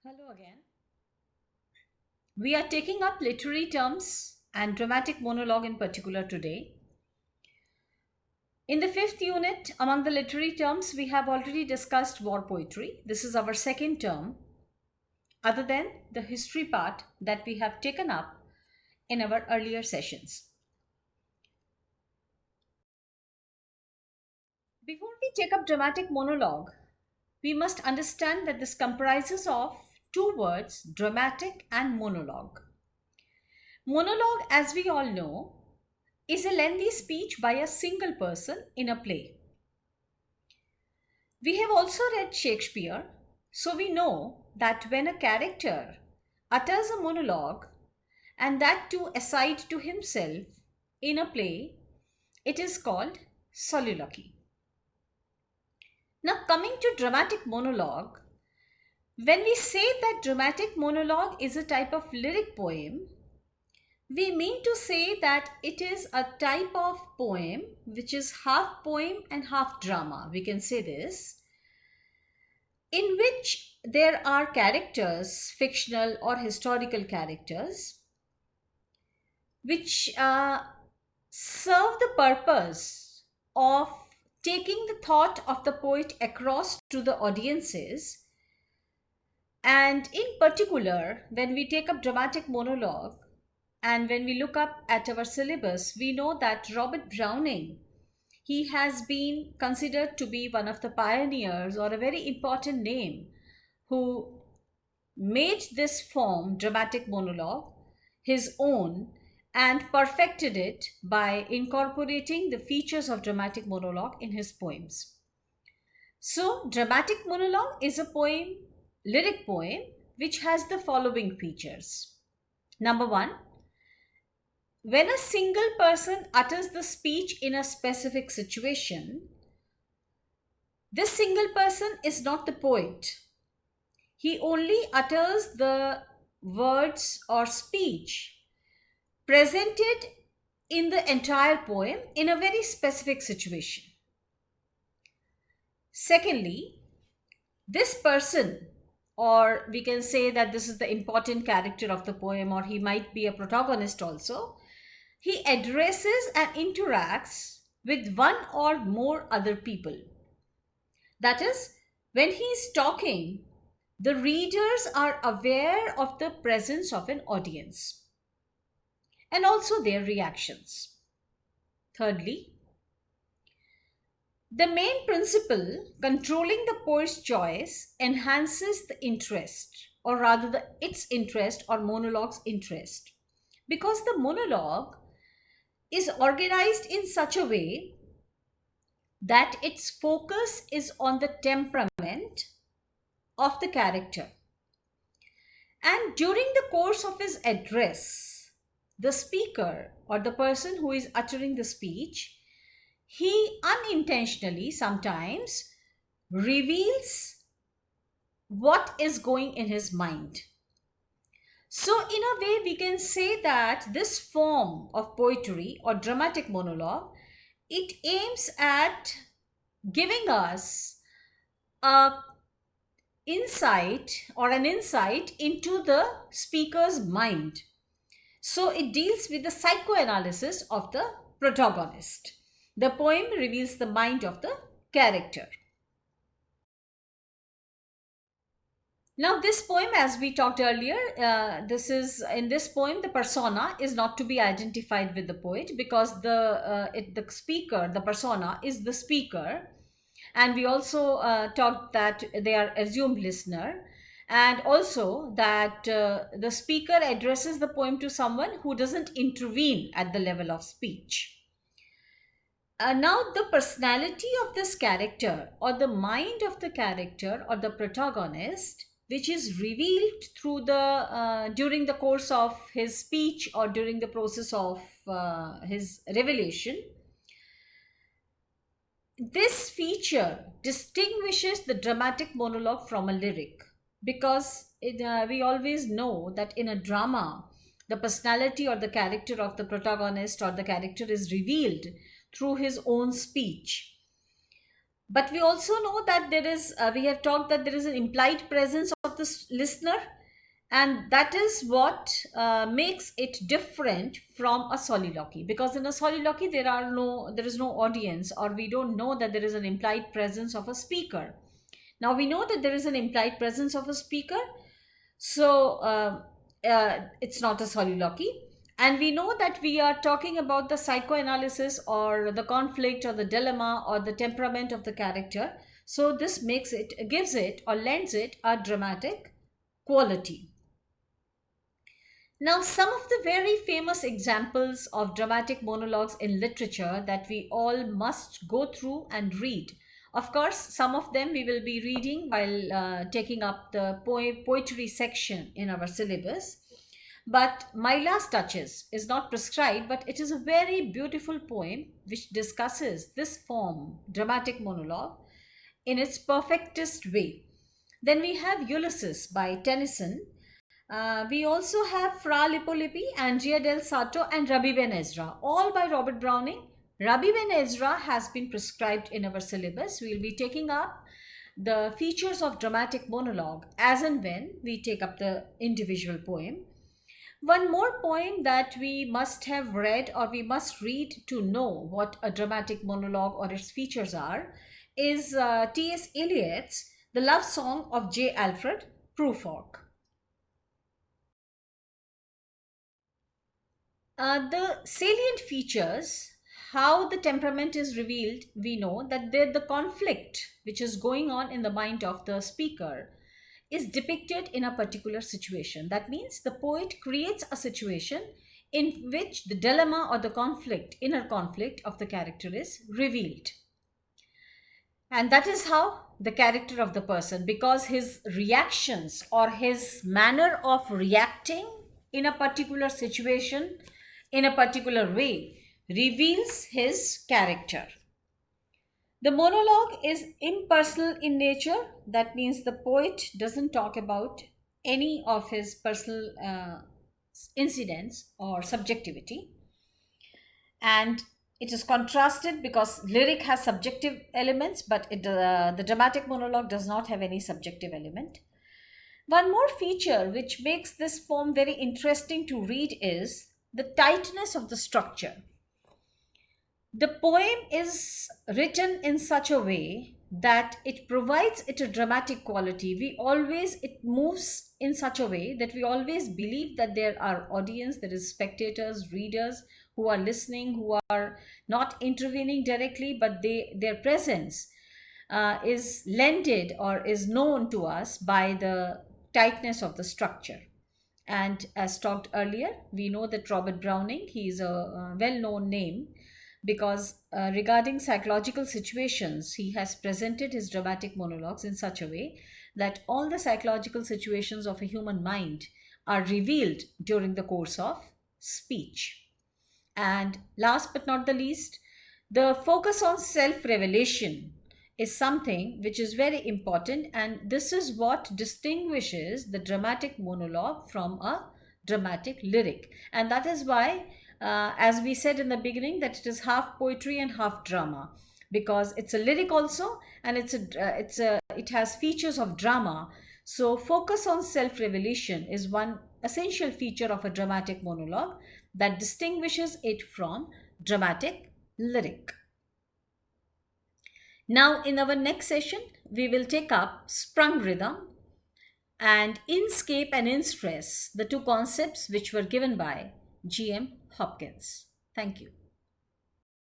Hello again. We are taking up literary terms and dramatic monologue in particular today. In the fifth unit, among the literary terms, we have already discussed war poetry. This is our second term, other than the history part that we have taken up in our earlier sessions. Before we take up dramatic monologue, we must understand that this comprises of two words, dramatic and monologue. Monologue, as we all know, is a lengthy speech by a single person in a play. We have also read Shakespeare, so we know that when a character utters a monologue, and that too aside to himself in a play, it is called soliloquy. Now, coming to dramatic monologue, when we say that dramatic monologue is a type of lyric poem, we mean to say that it is a type of poem which is half poem and half drama. We can say this, in which there are characters, fictional or historical characters, which serve the purpose of taking the thought of the poet across to the audiences. And in particular, when we take up dramatic monologue, and when we look up at our syllabus, we know that Robert Browning, he has been considered to be one of the pioneers or a very important name who made this form, dramatic monologue, his own and perfected it by incorporating the features of dramatic monologue in his poems. So, dramatic monologue is a poem, lyric poem, which has the following features. Number one, when a single person utters the speech in a specific situation, this single person is not the poet. He only utters the words or speech presented in the entire poem in a very specific situation. Secondly, this person, or we can say that this is the important character of the poem, or he might be a protagonist also, he addresses and interacts with one or more other people. That is, when he is talking, the readers are aware of the presence of an audience and also their reactions. Thirdly, the main principle controlling the poet's choice enhances the interest, or rather, its interest or monologue's interest, because the monologue is organized in such a way that its focus is on the temperament of the character. And during the course of his address, the speaker or the person who is uttering the speech, he unintentionally sometimes reveals what is going in his mind. So, in a way, we can say that this form of poetry or dramatic monologue, it aims at giving us a insight or an insight into the speaker's mind. So it deals with the psychoanalysis of the protagonist. The poem reveals the mind of the character. Now, this poem, as we talked earlier, this is in this poem, the persona is not to be identified with the poet, because the speaker, the persona, is the speaker, and we also talked that they are assumed listener, and also that the speaker addresses the poem to someone who doesn't intervene at the level of speech. Now, the personality of this character, or the mind of the character or the protagonist, which is revealed through the during the course of his speech or during the process of his revelation, this feature distinguishes the dramatic monologue from a lyric, because we always know that in a drama, the personality or the character of the protagonist or the character is revealed through his own speech. But we also know that we have talked that there is an implied presence of this listener, and that is what makes it different from a soliloquy. Because in a soliloquy, there is no audience, or we don't know that there is an implied presence of a speaker. Now we know that there is an implied presence of a speaker, so it's not a soliloquy. And we know that we are talking about the psychoanalysis or the conflict or the dilemma or the temperament of the character. So this gives it or lends it a dramatic quality. Now, some of the very famous examples of dramatic monologues in literature that we all must go through and read. Of course, some of them we will be reading while taking up the poetry section in our syllabus. But My Last Touches is not prescribed, but it is a very beautiful poem which discusses this form, dramatic monologue, in its perfectest way. Then we have Ulysses by Tennyson. We also have Fra Lippo Andrea del Sarto, and Rabbi Ben Ezra, all by Robert Browning. Rabbi Ben Ezra has been prescribed in our syllabus. We will be taking up the features of dramatic monologue as and when we take up the individual poem. One more poem that we must have read or we must read to know what a dramatic monologue or its features are is T.S. Eliot's The Love Song of J. Alfred Prufrock. The salient features, how the temperament is revealed, we know that the conflict which is going on in the mind of the speaker is depicted in a particular situation. That means the poet creates a situation in which the dilemma or the conflict, inner conflict of the character is revealed. And that is how the character of the person, because his reactions or his manner of reacting in a particular situation in a particular way reveals his character. The monologue is impersonal in nature. That means the poet doesn't talk about any of his personal incidents or subjectivity. And it is contrasted because lyric has subjective elements, but the dramatic monologue does not have any subjective element. One more feature which makes this form very interesting to read is the tightness of the structure. The poem is written in such a way that it provides it a dramatic quality. It moves in such a way that we always believe that there are audience, there is spectators, readers who are listening, who are not intervening directly, but their presence is lended or is known to us by the tightness of the structure. And as talked earlier, we know that Robert Browning, he is a well-known name because regarding psychological situations, he has presented his dramatic monologues in such a way that all the psychological situations of a human mind are revealed during the course of speech. And last but not the least, the focus on self revelation is something which is very important, and this is what distinguishes the dramatic monologue from a dramatic lyric. And that is why, as we said in the beginning, that it is half poetry and half drama, because it's a lyric also, and it has features of drama. So focus on self revelation is one essential feature of a dramatic monologue that distinguishes it from dramatic lyric. Now, in our next session, we will take up sprung rhythm and inscape and in-stress, the two concepts which were given by G.M. Hopkins. Thank you.